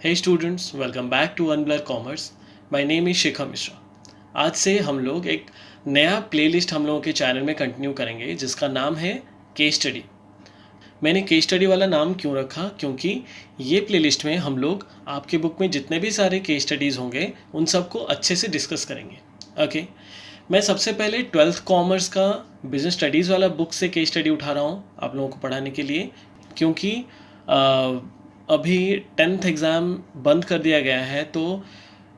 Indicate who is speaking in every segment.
Speaker 1: Hey students, welcome back to Unblur Commerce. My name is शिखा मिश्रा. आज से हम लोग एक नया प्लेलिस्ट हम लोगों के चैनल में कंटिन्यू करेंगे जिसका नाम है केस स्टडी. मैंने केस स्टडी वाला नाम क्यों रखा? क्योंकि ये प्लेलिस्ट में हम लोग आपके बुक में जितने भी सारे केस स्टडीज़ होंगे उन सबको अच्छे से डिस्कस करेंगे. ओके. मैं सबसे पहले 12th कॉमर्स का बिजनेस स्टडीज़ वाला बुक से केस स्टडी उठा रहा हूँ आप लोगों को पढ़ाने के लिए, क्योंकि अभी 10th एग्ज़ाम बंद कर दिया गया है तो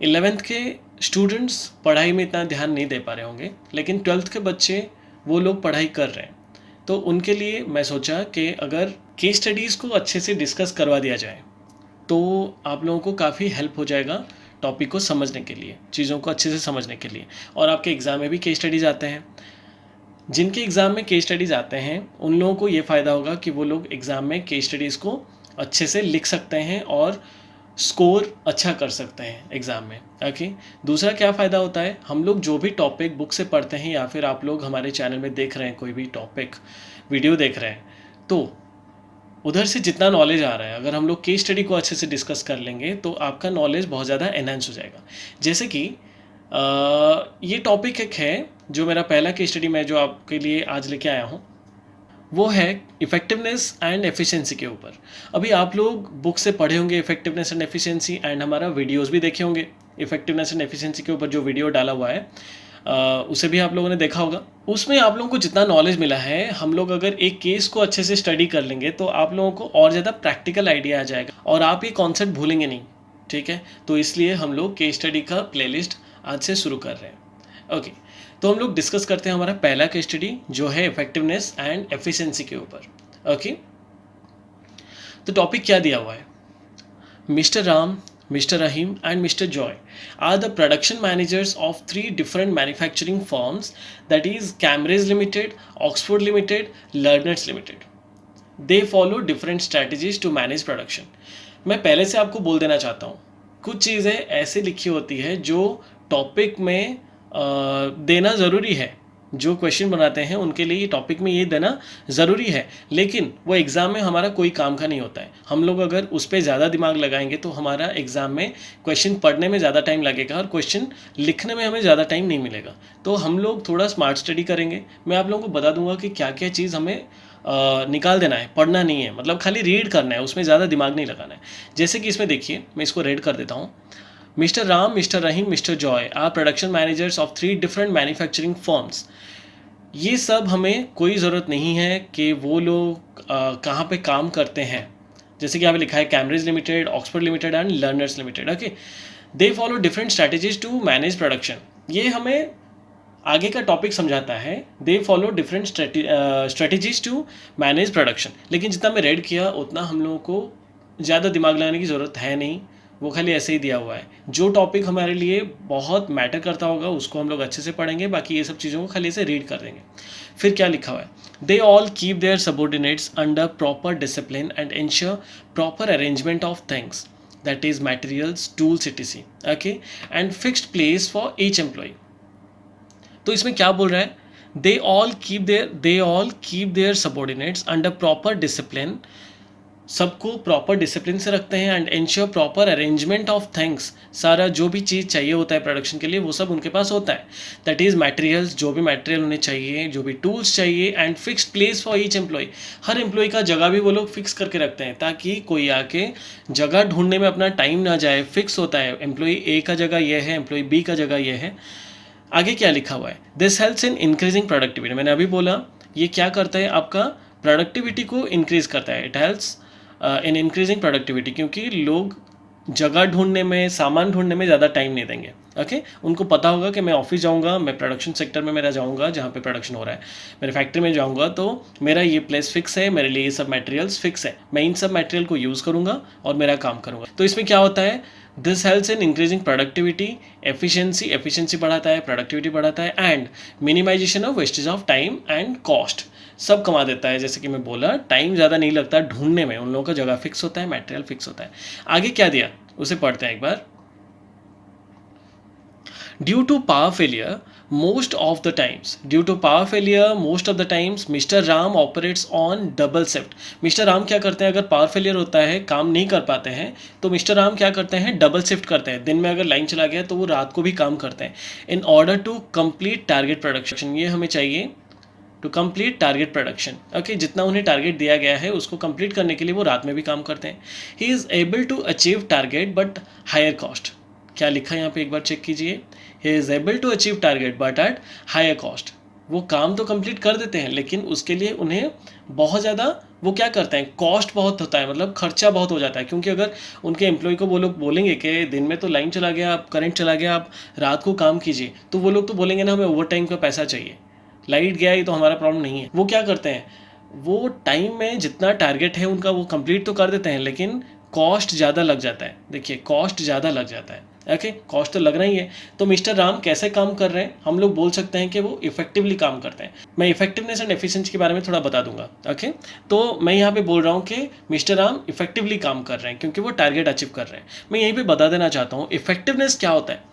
Speaker 1: 11th के स्टूडेंट्स पढ़ाई में इतना ध्यान नहीं दे पा रहे होंगे, लेकिन 12th के बच्चे वो लोग पढ़ाई कर रहे हैं. तो उनके लिए मैं सोचा कि अगर केस स्टडीज़ को अच्छे से डिस्कस करवा दिया जाए तो आप लोगों को काफ़ी हेल्प हो जाएगा टॉपिक को समझने के लिए, चीज़ों को अच्छे से समझने के लिए. और आपके एग्ज़ाम में भी केस स्टडीज़ आते हैं. जिनके एग्ज़ाम में केस स्टडीज़ आते हैं उन लोगों को ये फ़ायदा होगा कि वो लोग एग्ज़ाम में केस स्टडीज़ को अच्छे से लिख सकते हैं और स्कोर अच्छा कर सकते हैं एग्ज़ाम में. ओके. दूसरा क्या फ़ायदा होता है, हम लोग जो भी टॉपिक बुक से पढ़ते हैं या फिर आप लोग हमारे चैनल में देख रहे हैं कोई भी टॉपिक वीडियो देख रहे हैं, तो उधर से जितना नॉलेज आ रहा है अगर हम लोग केस स्टडी को अच्छे से डिस्कस कर लेंगे तो आपका नॉलेज बहुत ज़्यादा एनहांस हो जाएगा. जैसे कि ये टॉपिक एक है जो मेरा पहला केस स्टडी मैं जो आपके लिए आज लेके आया हूँ, वो है इफ़ेक्टिवनेस एंड एफिशिएंसी के ऊपर. अभी आप लोग बुक से पढ़े होंगे इफ़ेक्टिवनेस एंड एफिशिएंसी, एंड हमारा वीडियोस भी देखे होंगे इफ़ेक्टिवनेस एंड एफिशिएंसी के ऊपर जो वीडियो डाला हुआ है उसे भी आप लोगों ने देखा होगा. उसमें आप लोगों को जितना नॉलेज मिला है, हम लोग अगर एक केस को अच्छे से स्टडी कर लेंगे तो आप लोगों को और ज़्यादा प्रैक्टिकल आइडिया आ जाएगा और आप ये कॉन्सेप्ट भूलेंगे नहीं. ठीक है, तो इसलिए हम लोग केस स्टडी का प्लेलिस्ट आज से शुरू कर रहे हैं. ओके. तो हम लोग डिस्कस करते हैं हमारा पहला केस स्टडी जो है इफेक्टिवनेस एंड एफिशिएंसी के ऊपर. ओके. तो टॉपिक क्या दिया हुआ है, mister Ram, Mr. Rahim and Mr. Joy are the production managers of 3 different manufacturing firms, that is Camrys Limited, Oxford Limited, Learners Limited. They follow different strategies to manage production. मैं पहले से आपको बोल देना चाहता हूँ, कुछ चीज़ें ऐसे लिखी होती है जो टॉपिक में देना ज़रूरी है. जो क्वेश्चन बनाते हैं उनके लिए ये टॉपिक में ये देना ज़रूरी है, लेकिन वो एग्ज़ाम में हमारा कोई काम का नहीं होता है. हम लोग अगर उस पर ज़्यादा दिमाग लगाएंगे तो हमारा एग्ज़ाम में क्वेश्चन पढ़ने में ज़्यादा टाइम लगेगा और क्वेश्चन लिखने में हमें ज़्यादा टाइम नहीं मिलेगा. तो हम लोग थोड़ा स्मार्ट स्टडी करेंगे. मैं आप लोगों को बता दूंगा कि क्या क्या चीज़ हमें निकाल देना है, पढ़ना नहीं है, मतलब खाली रीड करना है, उसमें ज़्यादा दिमाग नहीं लगाना है. जैसे कि इसमें देखिए, मैं इसको रीड कर देता हूँ. Mr. Ram, Mr. Rahim, Mr. Joy are production managers of 3 different manufacturing firms. ये सब हमें कोई ज़रूरत नहीं है कि वो लोग कहाँ पे काम करते हैं. जैसे कि यहाँ पे लिखा है Cambridge limited, Oxford limited and learners limited. Okay. They follow different strategies to manage production. ये हमें आगे का टॉपिक समझाता है. They follow different strategies to manage production. लेकिन जितना मैं रेड किया उतना हम लोगों को ज़्यादा दिमाग लगाने की ज़रूरत है नहीं, वो खाली ऐसे ही दिया हुआ है. जो टॉपिक हमारे लिए बहुत मैटर करता होगा उसको हम लोग अच्छे से पढ़ेंगे, बाकी ये सब चीज़ों को खाली ऐसे रीड कर देंगे. फिर क्या लिखा हुआ है, they all keep their subordinates under proper discipline and ensure proper arrangement of things, that is materials, tools, etc. Okay. And fixed place for each employ. तो इसमें क्या बोल रहा है, they all keep their subordinates under proper discipline, सबको proper discipline से रखते हैं, and ensure proper arrangement of things, सारा जो भी चीज़ चाहिए होता है प्रोडक्शन के लिए वो सब उनके पास होता है. दैट इज़ मटेरियल्स, जो भी मटेरियल उन्हें चाहिए, जो भी टूल्स चाहिए, and fixed place for each employee. हर एम्प्लॉय का जगह भी वो लोग फिक्स करके रखते हैं ताकि कोई आके जगह ढूंढने में अपना टाइम ना जाए. फिक्स होता है, एम्प्लॉय ए का जगह ये है, एम्प्लॉय बी का जगह ये है. आगे क्या लिखा हुआ है, this helps in increasing productivity. मैंने अभी बोला ये क्या करता है, आपका प्रोडक्टिविटी को इंक्रीज़ करता है. It helps in increasing productivity, क्योंकि लोग जगह ढूंढने में, सामान ढूंढने में ज़्यादा टाइम नहीं देंगे. ओके. उनको पता होगा कि मैं ऑफिस जाऊंगा, मैं प्रोडक्शन सेक्टर में मेरा जाऊंगा जहाँ पे प्रोडक्शन हो रहा है, मेरे फैक्ट्री में जाऊंगा तो मेरा ये प्लेस फिक्स है, मेरे लिए ये सब मटेरियल्स फिक्स है, मैं इन सब मटेरियल को यूज़ करूँगा और मेरा काम करूँगा. तो इसमें क्या होता है, this helps in increasing productivity, efficiency बढ़ाता है, प्रोडक्टिविटी बढ़ाता है, and minimisation of wastage of time and cost, सब कमा देता है. जैसे कि मैं बोला, टाइम ज़्यादा नहीं लगता ढूंढने में, उन लोगों का जगह फिक्स होता है, मटेरियल फिक्स होता है. आगे क्या दिया उसे पढ़ते हैं एक बार. Due to power failure most of the times due to power failure most of the times Mr. Ram operates on double shift. Mister Ram क्या करते हैं, अगर पावर फेलियर होता है, काम नहीं कर पाते हैं, तो मिस्टर राम क्या करते हैं, डबल शिफ्ट करते हैं. दिन में अगर लाइन चला गया तो वो रात को भी काम करते हैं in order to complete target production. ये हमें चाहिए to complete target production. Okay, जितना उन्हें टारगेट दिया गया है उसको कंप्लीट करने के लिए वो रात में भी काम करते हैं. He is able to achieve target but higher cost. क्या लिखा है यहाँ पे एक बार चेक कीजिए. He is able to achieve target but at higher cost. वो काम तो कंप्लीट कर देते हैं लेकिन उसके लिए उन्हें बहुत ज़्यादा वो क्या करते हैं, कॉस्ट बहुत होता है, मतलब खर्चा बहुत हो जाता है. क्योंकि अगर उनके एम्प्लॉय को वो लोग बोलेंगे कि दिन में तो लाइन चला गया, आप करंट चला गया, आप रात को काम कीजिए, तो वो लोग तो बोलेंगे ना हमें ओवर टाइम का पैसा चाहिए. लाइट गया ये तो हमारा प्रॉब्लम नहीं है. वो क्या करते हैं, वो टाइम में जितना टारगेट है उनका वो कंप्लीट तो कर देते हैं लेकिन कॉस्ट ज़्यादा लग जाता है. देखिए कॉस्ट ज़्यादा लग जाता है. ओके, कॉस्ट तो लगना ही है. तो मिस्टर राम कैसे काम कर रहे हैं, हम लोग बोल सकते हैं कि वो इफेक्टिवली काम करते हैं. मैं इफेक्टिवनेस एंड एफिशिएंसी के बारे में थोड़ा बता दूंगा. ओके, तो मैं यहाँ पे बोल रहा हूँ कि मिस्टर राम इफेक्टिवली काम कर रहे हैं क्योंकि वो टारगेट अचीव कर रहे हैं. मैं यहीं पे बता देना चाहता हूँ इफेक्टिवनेस क्या होता है.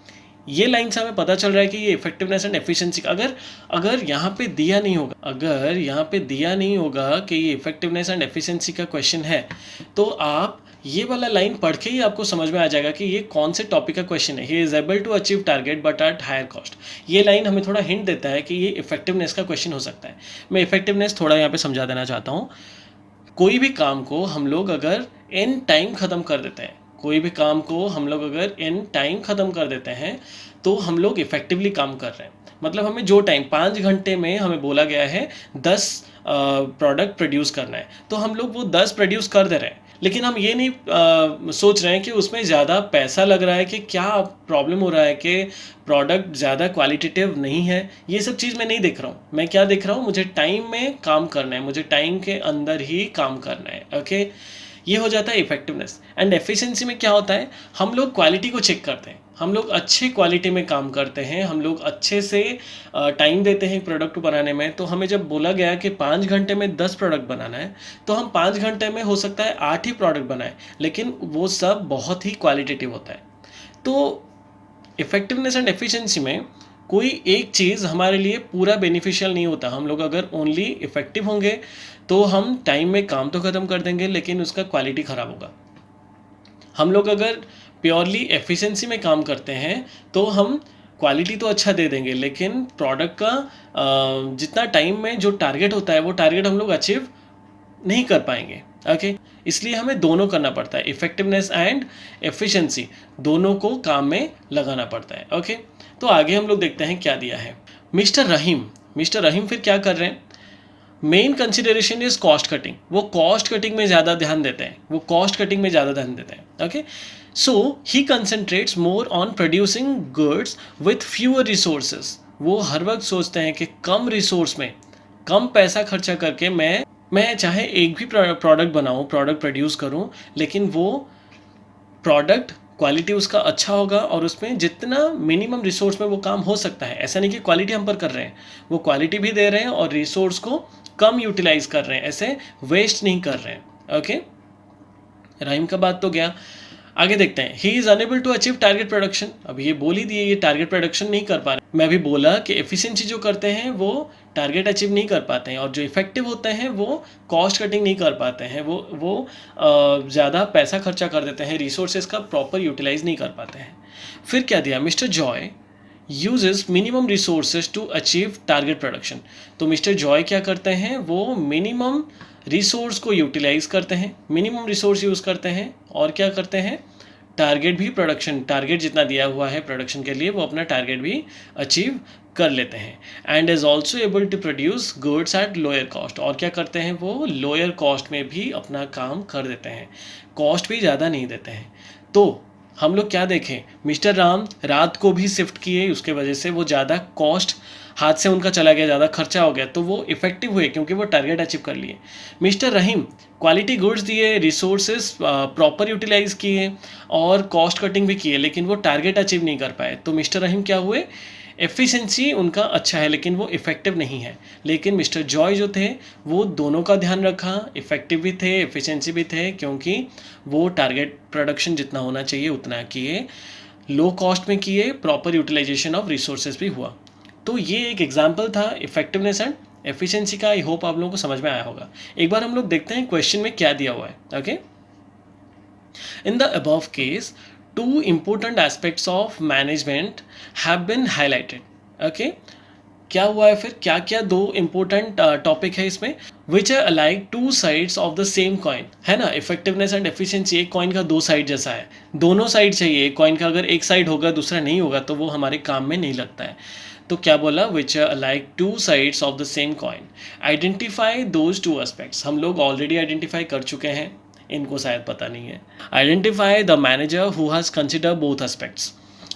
Speaker 1: ये लाइन से हमें पता चल रहा है कि ये इफेक्टिवनेस एंड एफिशिएंसी अगर यहाँ पे दिया नहीं होगा, अगर यहाँ पे दिया नहीं होगा कि ये इफेक्टिवनेस एंड एफिशिएंसी का क्वेश्चन है, तो आप ये वाला लाइन पढ़ के ही आपको समझ में आ जाएगा कि ये कौन से टॉपिक का क्वेश्चन है. He is able to achieve target but at higher cost. ये लाइन हमें थोड़ा हिंट देता है कि ये इफेक्टिवनेस का क्वेश्चन हो सकता है. मैं इफेक्टिवनेस थोड़ा यहाँ पे समझा देना चाहता हूँ. कोई भी काम को हम लोग अगर इन टाइम ख़त्म कर देते हैं, कोई भी काम को हम लोग अगर इन टाइम ख़त्म कर देते हैं तो हम लोग इफ़ेक्टिवली काम कर रहे हैं. मतलब हमें जो टाइम 5 घंटे में हमें बोला गया है 10 प्रोडक्ट प्रोड्यूस करना है, तो हम लोग वो 10 प्रोड्यूस कर दे रहे हैं. लेकिन हम ये नहीं सोच रहे हैं कि उसमें ज़्यादा पैसा लग रहा है, कि क्या प्रॉब्लम हो रहा है कि प्रोडक्ट ज़्यादा क्वालिटेटिव नहीं है. ये सब चीज़ मैं नहीं देख रहा हूँ. मैं क्या देख रहा हूँ, मुझे टाइम में काम करना है, मुझे टाइम के अंदर ही काम करना है. ओके, ये हो जाता है इफेक्टिवनेस. एंड एफिशिएंसी में क्या होता है, हम लोग क्वालिटी को चेक करते हैं, हम लोग अच्छे क्वालिटी में काम करते हैं, हम लोग अच्छे से टाइम देते हैं प्रोडक्ट बनाने में. तो हमें जब बोला गया कि 5 घंटे में 10 प्रोडक्ट बनाना है, तो हम 5 घंटे में हो सकता है 8 ही प्रोडक्ट बनाएं, लेकिन वो सब बहुत ही क्वालिटेटिव होता है. तो इफेक्टिवनेस एंड एफिशिएंसी में कोई एक चीज़ हमारे लिए पूरा बेनिफिशियल नहीं होता. हम लोग अगर ओनली इफेक्टिव होंगे तो हम टाइम में काम तो ख़त्म कर देंगे लेकिन उसका क्वालिटी ख़राब होगा. हम लोग अगर प्योरली एफिशिएंसी में काम करते हैं तो हम क्वालिटी तो अच्छा दे देंगे लेकिन प्रोडक्ट का जितना टाइम में जो टारगेट होता है वो टारगेट हम लोग अचीव नहीं कर पाएंगे. ओके, इसलिए हमें दोनों करना पड़ता है, इफेक्टिवनेस एंड एफिशिएंसी दोनों को काम में लगाना पड़ता है. ओके, तो आगे हम लोग देखते हैं क्या दिया है. मिस्टर रहीम फिर क्या कर रहे हैं, main consideration is cost cutting. वो कॉस्ट कटिंग में ज़्यादा ध्यान देते हैं. Okay, so he concentrates more on producing goods with fewer resources. वो हर वक्त सोचते हैं कि कम रिसोर्स में कम पैसा खर्चा करके मैं चाहे एक भी प्रोडक्ट बनाऊं, प्रोडक्ट प्रोड्यूस करूं, लेकिन वो प्रोडक्ट क्वालिटी उसका अच्छा होगा और उसमें जितना मिनिमम रिसोर्स में वो काम हो सकता है. ऐसा नहीं कि क्वालिटी हम पर कर रहे हैं, वो क्वालिटी भी दे रहे हैं और रिसोर्स को कम यूटिलाइज कर रहे हैं, ऐसे वेस्ट नहीं कर रहे हैं. ओके, राइम का बात तो गया. आगे देखते हैं. He is unable to achieve target production. अब ये बोल ही दिए ये टारगेट प्रोडक्शन नहीं कर पा रहे. मैं भी बोला कि एफिशिएंसी जो करते हैं वो टारगेट अचीव नहीं कर पाते हैं और जो इफेक्टिव होते हैं वो कॉस्ट कटिंग नहीं कर पाते हैं, वो ज़्यादा पैसा खर्चा कर देते हैं, रिसोर्सेज का प्रॉपर यूटिलाइज नहीं कर पाते हैं. फिर क्या दिया, mister Joy uses minimum resources to achieve target production. तो मिस्टर जॉय क्या करते हैं, वो मिनिमम रिसोर्स को यूटिलाइज करते हैं, मिनिमम रिसोर्स यूज़ करते हैं और क्या करते हैं, टारगेट जितना दिया हुआ है प्रोडक्शन के लिए वो अपना टारगेट भी अचीव कर लेते हैं. And is also able to produce goods at lower cost. और क्या करते हैं, वो लोअर कॉस्ट में भी अपना काम कर देते हैं, कॉस्ट भी ज़्यादा नहीं देते हैं. तो हम लोग क्या देखें, मिस्टर राम रात को भी शिफ्ट किए, उसके वजह से वो ज़्यादा कॉस्ट हाथ से उनका चला गया, ज़्यादा खर्चा हो गया, तो वो इफेक्टिव हुए क्योंकि वो टारगेट अचीव कर लिए. मिस्टर रहीम क्वालिटी गुड्स दिए, रिसोर्सेज प्रॉपर यूटिलाइज किए और कॉस्ट कटिंग भी किए, लेकिन वो टारगेट अचीव नहीं कर पाए. तो मिस्टर रहीम क्या हुए, एफिशिएंसी उनका अच्छा है लेकिन वो इफ़ेक्टिव नहीं है. लेकिन मिस्टर जॉय जो थे वो दोनों का ध्यान रखा, इफ़ेक्टिव भी थे, एफिशिएंसी भी थे, क्योंकि वो टारगेट प्रोडक्शन जितना होना चाहिए उतना किए, लो कॉस्ट में किए, प्रॉपर यूटिलाइजेशन ऑफ रिसोर्सेज भी हुआ. तो ये एक एग्जाम्पल था इफेक्टिवनेस एंड एफिशिएंसी का। आई होप आप लोगों को समझ में आया होगा। एक बार हम लोग देखते हैं क्वेश्चन में क्या दिया हुआ है। Okay, in the above case, two important aspects of management have been highlighted. Okay, क्या हुआ है फिर, क्या क्या दो इंपॉर्टेंट टॉपिक है इसमें, which are alike two sides of the same coin, है ना। इफेक्टिवनेस एंड एफिशिएंसी एक कॉइन का दो साइड जैसा है, दोनों साइड चाहिए। एक कॉइन का अगर एक साइड होगा दूसरा नहीं होगा तो वो हमारे काम में नहीं लगता है। तो क्या बोला, which are alike two sides of the same coin, identify those two aspects. हम लोग ऑलरेडी आइडेंटिफाई कर चुके हैं, इनको शायद पता नहीं है। Identify the manager who has consider both aspects.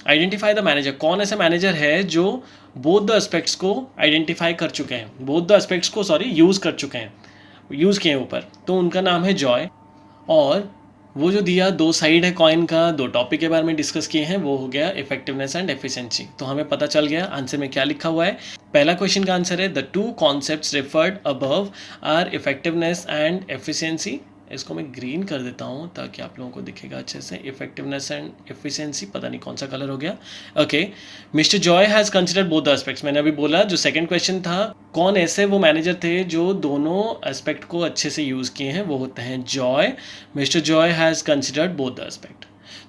Speaker 1: Identify the manager, कौन ऐसा मैनेजर है जो बोथ द एस्पेक्ट्स को आइडेंटिफाई कर चुके हैं, बोथ द एस्पेक्ट्स को यूज़ कर चुके हैं, यूज़ किए हैं ऊपर। तो उनका नाम है जॉय। और वो जो दिया दो साइड है कॉइन का, दो टॉपिक के बारे में डिस्कस किए हैं, वो हो गया इफेक्टिवनेस एंड एफिशिएंसी। तो हमें पता चल गया आंसर में क्या लिखा हुआ है। पहला क्वेश्चन का आंसर है the two concepts referred above are effectiveness and efficiency. इसको मैं ग्रीन कर देता हूँ ताकि आप लोगों को दिखेगा अच्छे से। इफेक्टिवनेस एंड एफिशिएंसी, पता नहीं कौन सा कलर हो गया। Okay, mister Joy has considered both the aspects. मैंने अभी बोला जो सेकंड क्वेश्चन था, कौन ऐसे वो मैनेजर थे जो दोनों एस्पेक्ट को अच्छे से यूज़ किए हैं, वो होते हैं Joy. Mister Joy has considered both the aspect.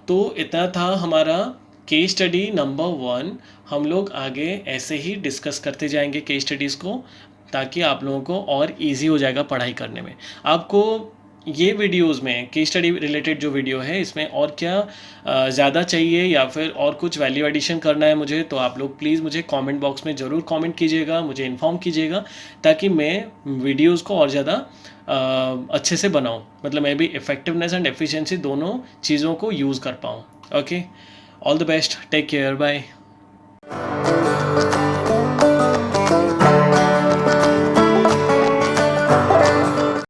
Speaker 1: तो इतना था हमारा केस स्टडी नंबर 1। हम लोग आगे ऐसे ही डिस्कस करते जाएंगे केस स्टडीज़ को, ताकि आप लोगों को और इजी हो जाएगा पढ़ाई करने में। आपको ये वीडियोस में केस स्टडी रिलेटेड जो वीडियो है इसमें और क्या ज़्यादा चाहिए या फिर और कुछ वैल्यू एडिशन करना है मुझे, तो आप लोग प्लीज़ मुझे कमेंट बॉक्स में ज़रूर कमेंट कीजिएगा, मुझे इन्फॉर्म कीजिएगा, ताकि मैं वीडियोस को और ज़्यादा अच्छे से बनाऊं। मतलब मैं भी इफेक्टिवनेस एंड एफिशिएंसी दोनों चीज़ों को यूज़ कर पाऊँ। Okay, all the best, take care, bye.